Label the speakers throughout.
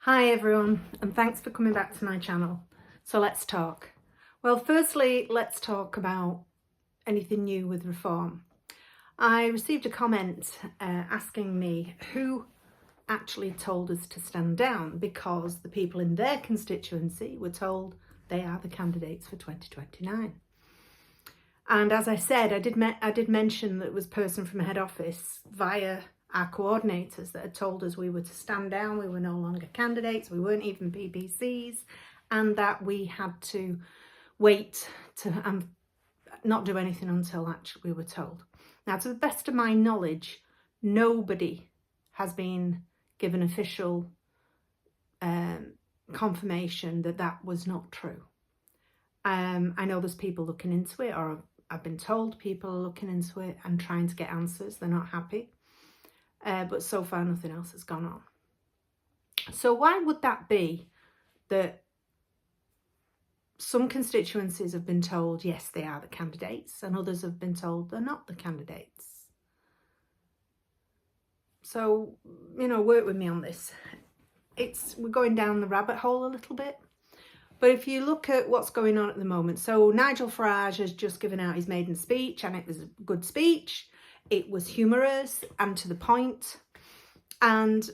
Speaker 1: Hi everyone, and thanks for coming back to my channel. So let's talk. Well, firstly, let's talk about anything new with reform. I received a comment asking me who actually told us to stand down, because the people in their constituency were told they are the candidates for 2029. And as I said, I did mention that it was a person from head office via our coordinators that had told us we were to stand down, we were no longer candidates, we weren't even PPCs, and that we had to wait to not do anything until actually we were told. Now, to the best of my knowledge, nobody has been given official confirmation that that was not true. I know there's people looking into it, or I've been told people are looking into it and trying to get answers. They're not happy. But so far nothing else has gone on. So why would that be that some constituencies have been told yes they are the candidates and others have been told they're not the candidates? So, work with me on this. We're going down the rabbit hole a little bit. But if you look at what's going on at the moment, so Nigel Farage has just given out his maiden speech, and it was a good speech. It was humorous and to the point, and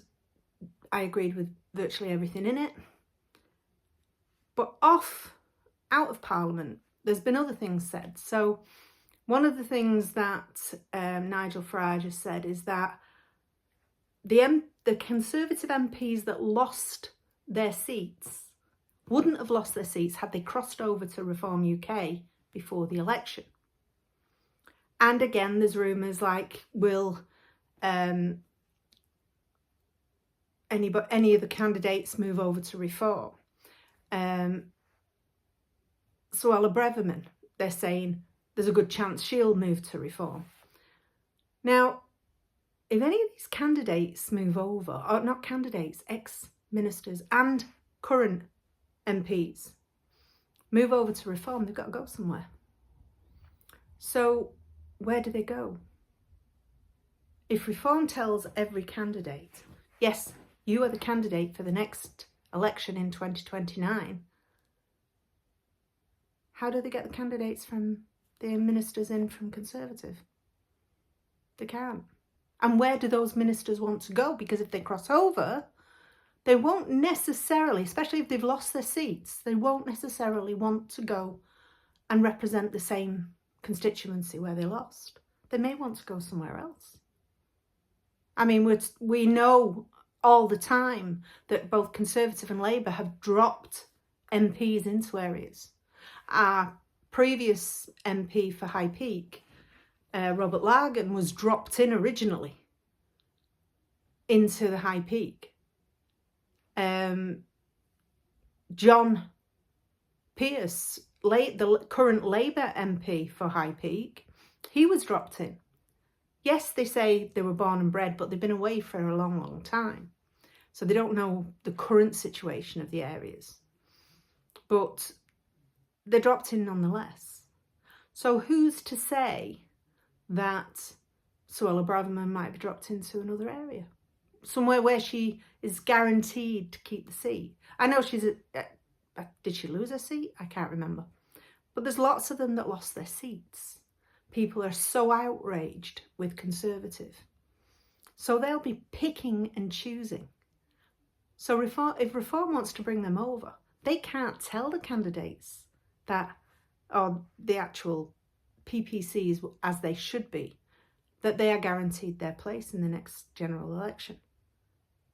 Speaker 1: I agreed with virtually everything in it. But out of Parliament, there's been other things said. So one of the things that Nigel Farage has said is that the Conservative MPs that lost their seats wouldn't have lost their seats had they crossed over to Reform UK before the election. And again, there's rumours like, will any of the candidates move over to Reform? Suella Braverman, they're saying there's a good chance she'll move to Reform. Now, if any of these candidates move over, or not candidates, ex-ministers and current MPs move over to Reform, they've got to go somewhere. So where do they go? If Reform tells every candidate, yes, you are the candidate for the next election in 2029, how do they get the candidates from the ministers in from Conservative? They can't. And where do those ministers want to go? Because if they cross over, they won't necessarily, especially if they've lost their seats, they won't necessarily want to go and represent the same constituency where they lost. They may want to go somewhere else. I mean, we know all the time that both Conservative and Labour have dropped MPs into areas. Our previous MP for High Peak, Robert Largan, was dropped in originally into the High Peak. John Pearce, the current Labour MP for High Peak, he was dropped in. Yes, they say they were born and bred, but they've been away for a long, long time. So they don't know the current situation of the areas. But they're dropped in nonetheless. So who's to say that Suella Braverman might be dropped into another area? Somewhere where she is guaranteed to keep the seat. I know she's did she lose her seat? I can't remember. But there's lots of them that lost their seats. People are so outraged with Conservative. So they'll be picking and choosing. So if Reform wants to bring them over, they can't tell the candidates that, or the actual PPCs as they should be, that they are guaranteed their place in the next general election.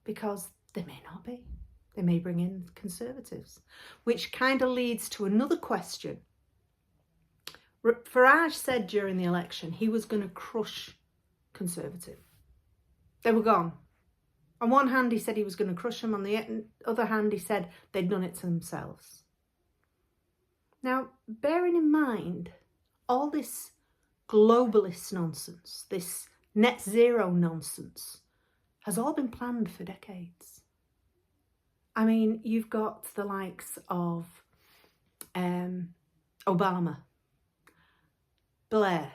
Speaker 1: Because they may not be. They may bring in Conservatives. Which kind of leads to another question. Farage said during the election he was going to crush Conservative. They were gone. On one hand, he said he was going to crush them. On the other hand, he said they'd done it to themselves. Now, bearing in mind all this globalist nonsense, this net zero nonsense, has all been planned for decades. I mean, you've got the likes of Obama, Blair,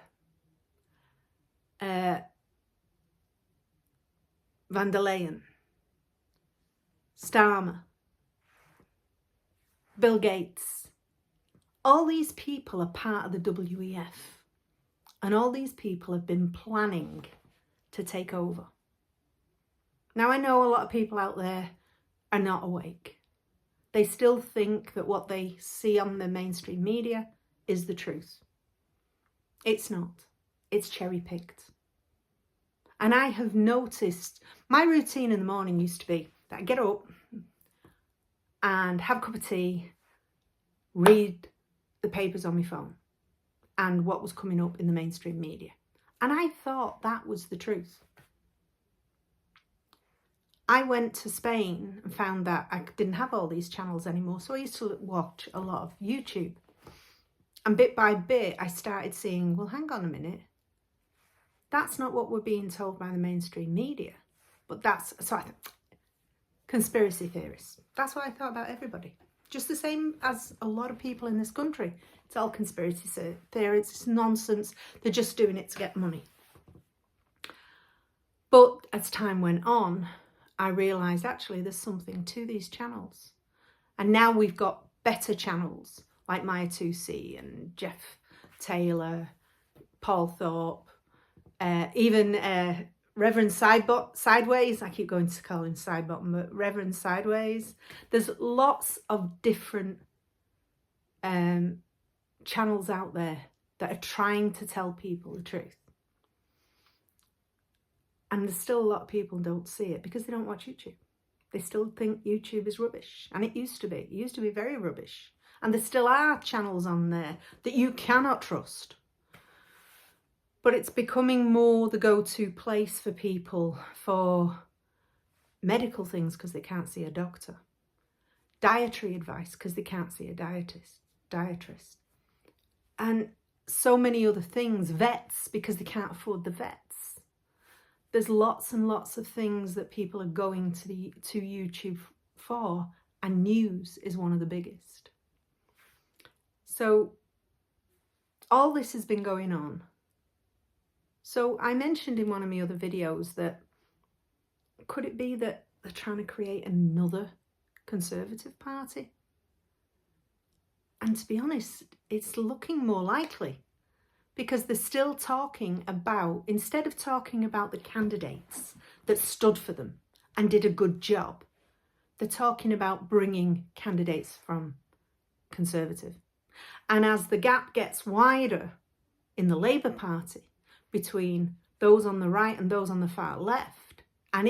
Speaker 1: Van der Leyen, Starmer, Bill Gates. All these people are part of the WEF. And all these people have been planning to take over. Now, I know a lot of people out there are not awake. They still think that what they see on the mainstream media is the truth. It's not. It's cherry-picked. And I have noticed, my routine in the morning used to be that I get up and have a cup of tea, read the papers on my phone and what was coming up in the mainstream media. And I thought that was the truth. I went to Spain and found that I didn't have all these channels anymore. So I used to watch a lot of YouTube. And bit by bit, I started seeing, well, hang on a minute. That's not what we're being told by the mainstream media. But that's, conspiracy theorists. That's what I thought about everybody. Just the same as a lot of people in this country. It's all conspiracy theories. It's nonsense. They're just doing it to get money. But as time went on, I realised actually there's something to these channels. And now we've got better channels like Maya 2C and Jeff Taylor, Paul Thorpe, even Reverend Sideways. I keep going to call him Sidebottom, but Reverend Sideways. There's lots of different channels out there that are trying to tell people the truth. And there's still a lot of people who don't see it because they don't watch YouTube. They still think YouTube is rubbish. And it used to be. It used to be very rubbish. And there still are channels on there that you cannot trust. But it's becoming more the go-to place for people for medical things because they can't see a doctor. Dietary advice because they can't see a dietist. And so many other things. Vets because they can't afford the vets. There's lots and lots of things that people are going to YouTube for, and news is one of the biggest. So all this has been going on. So I mentioned in one of my other videos that could it be that they're trying to create another Conservative Party? And to be honest, it's looking more likely. Because they're still talking about, instead of talking about the candidates that stood for them and did a good job, they're talking about bringing candidates from Conservative. And as the gap gets wider in the Labour Party between those on the right and those on the far left, and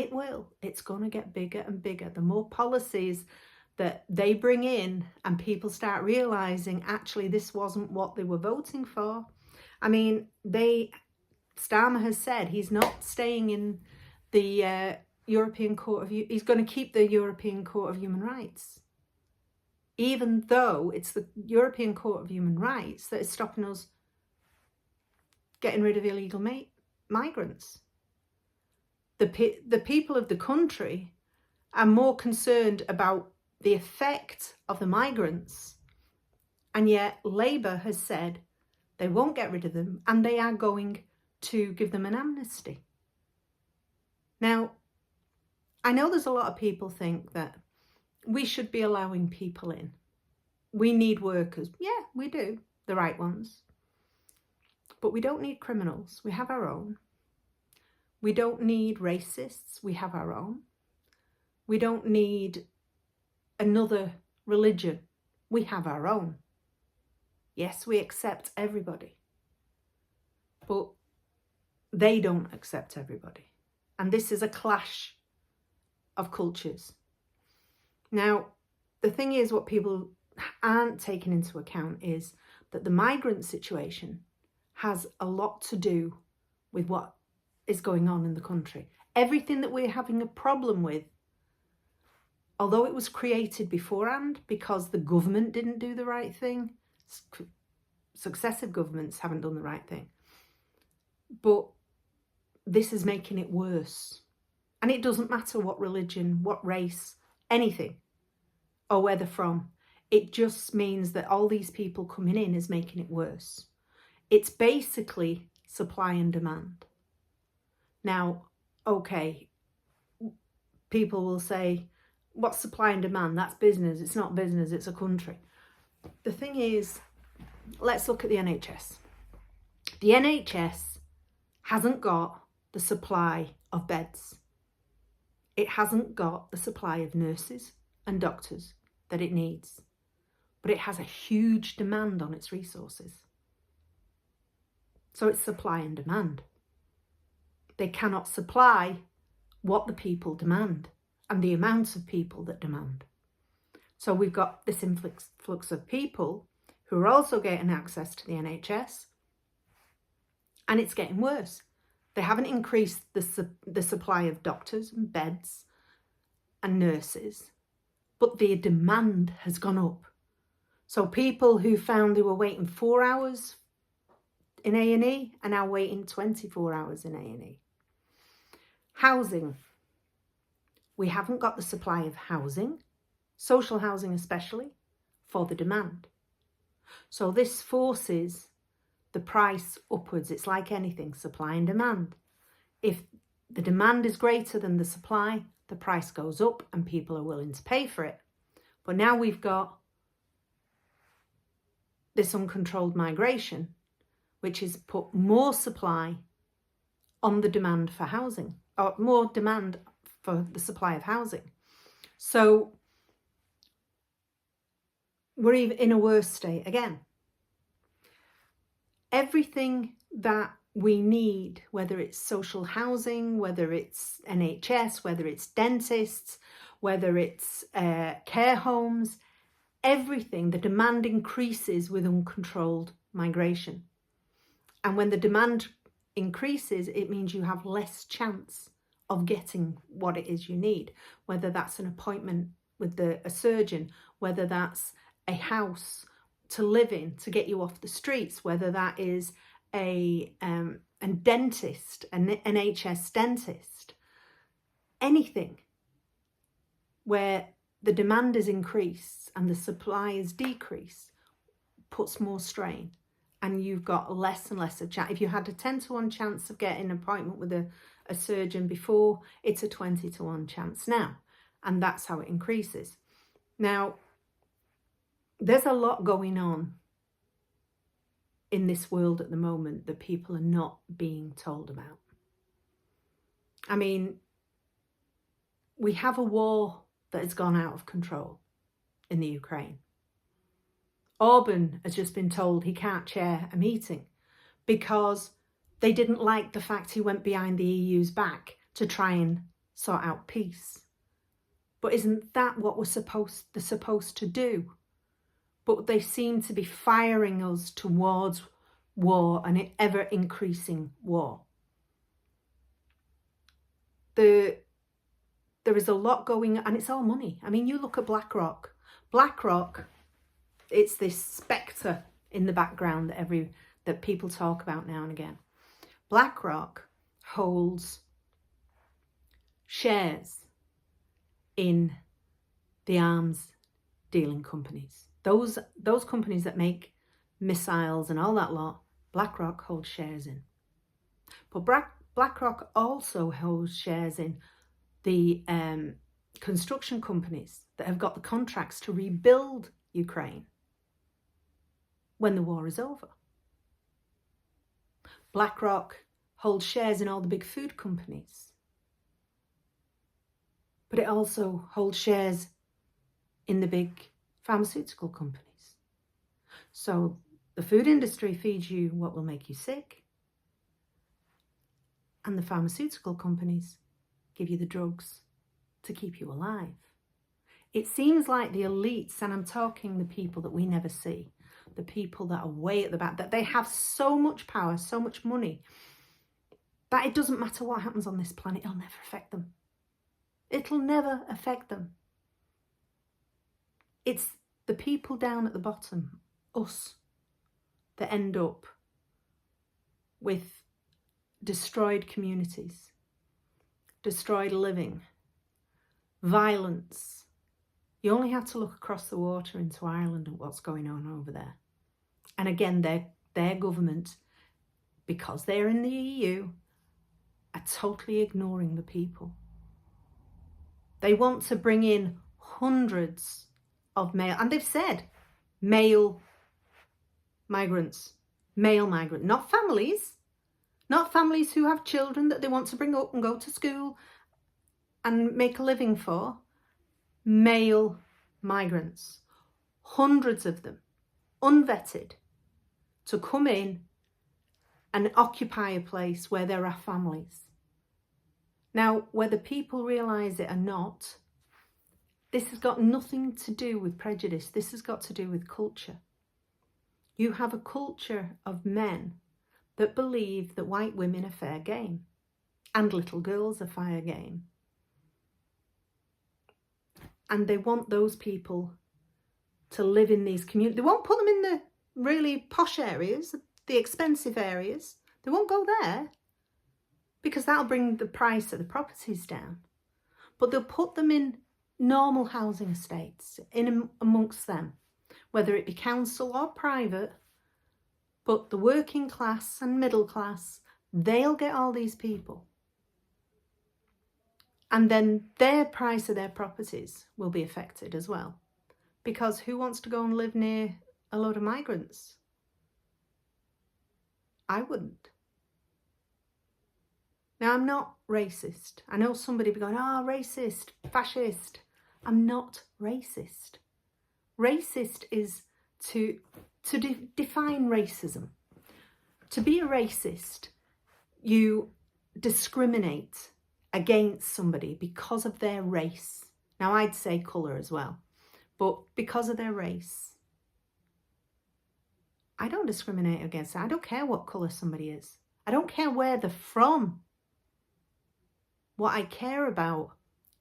Speaker 1: it's going to get bigger and bigger. The more policies that they bring in and people start realising actually this wasn't what they were voting for. I mean, Starmer has said he's not staying in the European Court of... He's going to keep the European Court of Human Rights. Even though it's the European Court of Human Rights that is stopping us getting rid of illegal migrants. The people of the country are more concerned about the effect of the migrants. And yet Labour has said they won't get rid of them and they are going to give them an amnesty. Now, I know there's a lot of people think that we should be allowing people in. We need workers. Yeah, we do. The right ones. But we don't need criminals. We have our own. We don't need racists. We have our own. We don't need another religion. We have our own. Yes, we accept everybody, but they don't accept everybody. And this is a clash of cultures. Now, the thing is, what people aren't taking into account is that the migrant situation has a lot to do with what is going on in the country. Everything that we're having a problem with, although it was created beforehand because the government didn't do the right thing, successive governments haven't done the right thing, but this is making it worse. And it doesn't matter what religion, what race, anything, or where they're from. It just means that all these people coming in is making it worse. It's basically supply and demand. Now, okay, people will say, what's supply and demand? That's business. It's not business, it's a country. The thing is, let's look at the NHS. The NHS hasn't got the supply of beds. It hasn't got the supply of nurses and doctors that it needs. But it has a huge demand on its resources. So it's supply and demand. They cannot supply what the people demand and the amount of people that demand. So we've got this influx of people who are also getting access to the NHS, and it's getting worse. They haven't increased the supply of doctors and beds and nurses, but the demand has gone up. So people who found they were waiting 4 hours in A&E are now waiting 24 hours in A&E. Housing. We haven't got the supply of housing, social housing especially, for the demand. So this forces the price upwards. It's like anything, supply and demand. If the demand is greater than the supply, the price goes up and people are willing to pay for it. But now we've got this uncontrolled migration, which has put more supply on the demand for housing, or more demand for the supply of housing. So we're even in a worse state again. Everything that we need, whether it's social housing, whether it's NHS, whether it's dentists, whether it's care homes, everything, the demand increases with uncontrolled migration. And when the demand increases, it means you have less chance of getting what it is you need, whether that's an appointment with a surgeon, whether that's a house to live in to get you off the streets, whether that is a dentist, an NHS dentist, anything where the demand is increased and the supply is decreased puts more strain, and you've got less and less of chance. If you had a 10-to-1 chance of getting an appointment with a surgeon before, it's a 20-to-1 chance now, and that's how it increases. Now, there's a lot going on in this world at the moment that people are not being told about. I mean, we have a war that has gone out of control in the Ukraine. Orban has just been told he can't chair a meeting because they didn't like the fact he went behind the EU's back to try and sort out peace. But isn't that what they're supposed to do? But they seem to be firing us towards war, an ever-increasing war. There is a lot going on, and it's all money. I mean, you look at BlackRock. BlackRock, it's this spectre in the background that people talk about now and again. BlackRock holds shares in the arms dealing companies. Those companies that make missiles and all that lot, BlackRock holds shares in. But BlackRock also holds shares in the construction companies that have got the contracts to rebuild Ukraine when the war is over. BlackRock holds shares in all the big food companies. But it also holds shares in the big pharmaceutical companies. So the food industry feeds you what will make you sick, and the pharmaceutical companies give you the drugs to keep you alive. It seems like the elites, and I'm talking the people that we never see, the people that are way at the back, that they have so much power, so much money, that it doesn't matter what happens on this planet, it'll never affect them. It'll never affect them. It's the people down at the bottom, us, that end up with destroyed communities, destroyed living, violence. You only have to look across the water into Ireland at what's going on over there. And again, their government, because they're in the EU, are totally ignoring the people. They want to bring in hundreds of male, and they've said male migrants, not families who have children that they want to bring up and go to school and make a living for. Male migrants, hundreds of them, unvetted, to come in and occupy a place where there are families. Now, whether people realise it or not, this has got nothing to do with prejudice. This has got to do with culture. You have a culture of men that believe that white women are fair game and little girls are fair game. And they want those people to live in these communities. They won't put them in the really posh areas, the expensive areas. They won't go there because that'll bring the price of the properties down. But they'll put them in normal housing estates, in amongst them, whether it be council or private. But the working class and middle class, they'll get all these people. And then their price of their properties will be affected as well. Because who wants to go and live near a load of migrants? I wouldn't. Now, I'm not racist. I know somebody be going, oh, racist, fascist. I'm not racist. Racist is to define racism. To be a racist, you discriminate against somebody because of their race. Now, I'd say colour as well, but because of their race. I don't discriminate against that. I don't care what colour somebody is. I don't care where they're from. What I care about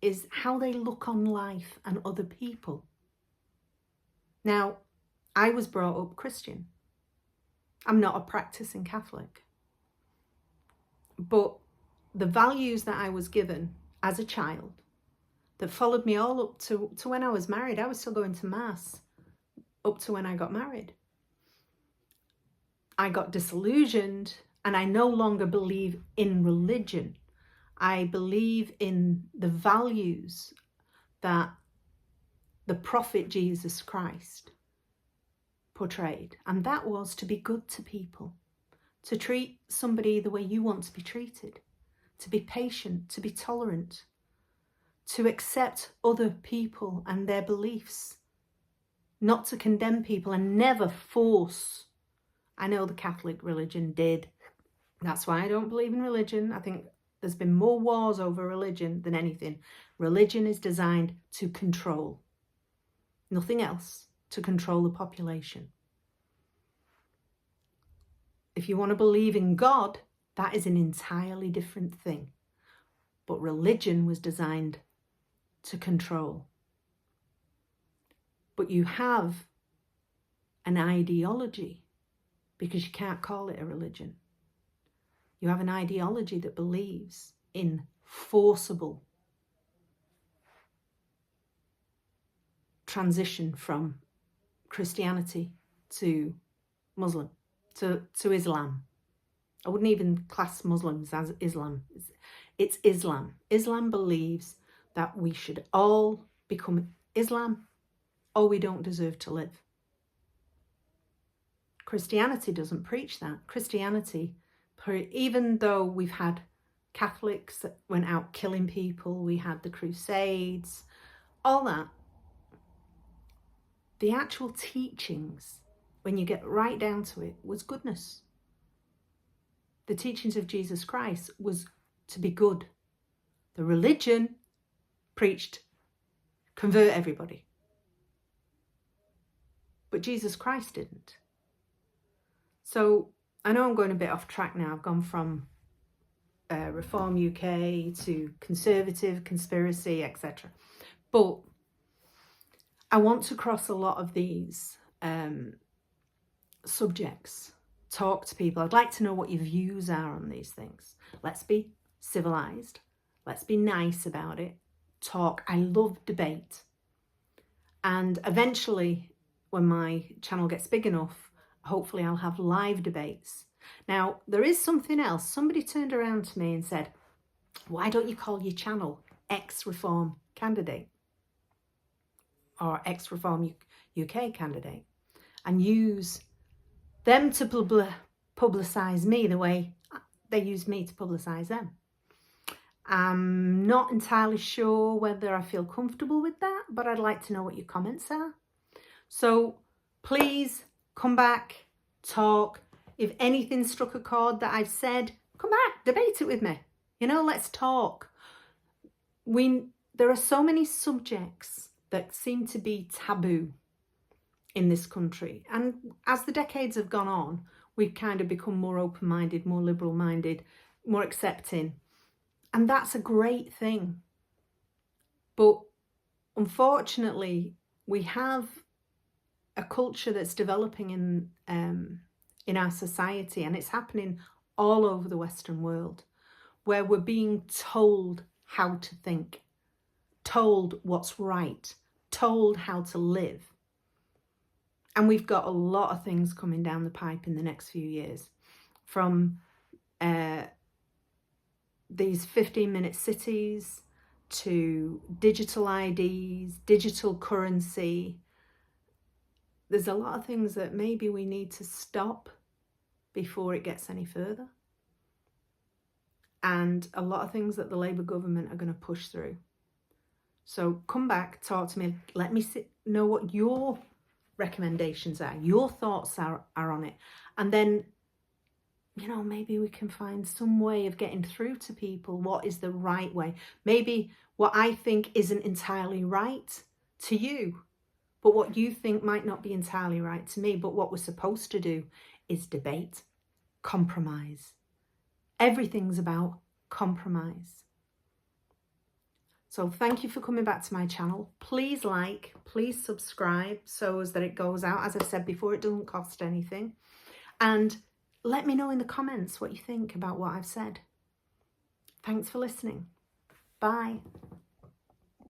Speaker 1: is how they look on life and other people. Now, I was brought up Christian. I'm not a practicing Catholic. But the values that I was given as a child that followed me all up to when I was married, I was still going to Mass up to when I got married. I got disillusioned and I no longer believe in religion. I believe in the values that the prophet Jesus Christ portrayed. And that was to be good to people, to treat somebody the way you want to be treated, to be patient, to be tolerant, to accept other people and their beliefs, not to condemn people and never force. I know the Catholic religion did. That's why I don't believe in religion. I think there's been more wars over religion than anything. Religion is designed to control. Nothing else, to control the population. If you want to believe in God, that is an entirely different thing. But religion was designed to control. But you have an ideology, because you can't call it a religion. You have an ideology that believes in forcible transition from Christianity to Muslim, to Islam. I wouldn't even class Muslims as Islam. It's Islam. Islam believes that we should all become Islam or we don't deserve to live. Christianity doesn't preach that. Christianity, even though we've had Catholics that went out killing people, we had the Crusades, all that, the actual teachings, when you get right down to it, was goodness. The teachings of Jesus Christ was to be good. The religion preached, convert everybody. But Jesus Christ didn't. So I know I'm going a bit off track now. I've gone from Reform UK to conservative, conspiracy, etc. But I want to cross a lot of these subjects, talk to people. I'd like to know what your views are on these things. Let's be civilized. Let's be nice about it. Talk. I love debate. And eventually, when my channel gets big enough, hopefully I'll have live debates. Now, there is something else. Somebody turned around to me and said, why don't you call your channel Ex-Reform Candidate? or ex-Reform UK candidate, and use them to publicise me the way they use me to publicise them. I'm not entirely sure whether I feel comfortable with that, but I'd like to know what your comments are. So please come back, talk. If anything struck a chord that I've said, come back, debate it with me. You know, let's talk. There are so many subjects that seem to be taboo in this country. And as the decades have gone on, we've kind of become more open-minded, more liberal-minded, more accepting. And that's a great thing. But unfortunately, we have a culture that's developing in our society, and it's happening all over the Western world, where we're being told how to think, told what's right, told how to live. And we've got a lot of things coming down the pipe in the next few years, from these 15-minute cities to digital IDs, digital currency. There's a lot of things that maybe we need to stop before it gets any further. And a lot of things that the Labour government are going to push through. So come back, talk to me, let me know what your recommendations are, your thoughts are on it. And then, you know, maybe we can find some way of getting through to people what is the right way. Maybe what I think isn't entirely right to you, but what you think might not be entirely right to me. But what we're supposed to do is debate, compromise. Everything's about compromise. So thank you for coming back to my channel. Please like, please subscribe so as that it goes out. As I've said before, it doesn't cost anything. And let me know in the comments what you think about what I've said. Thanks for listening. Bye.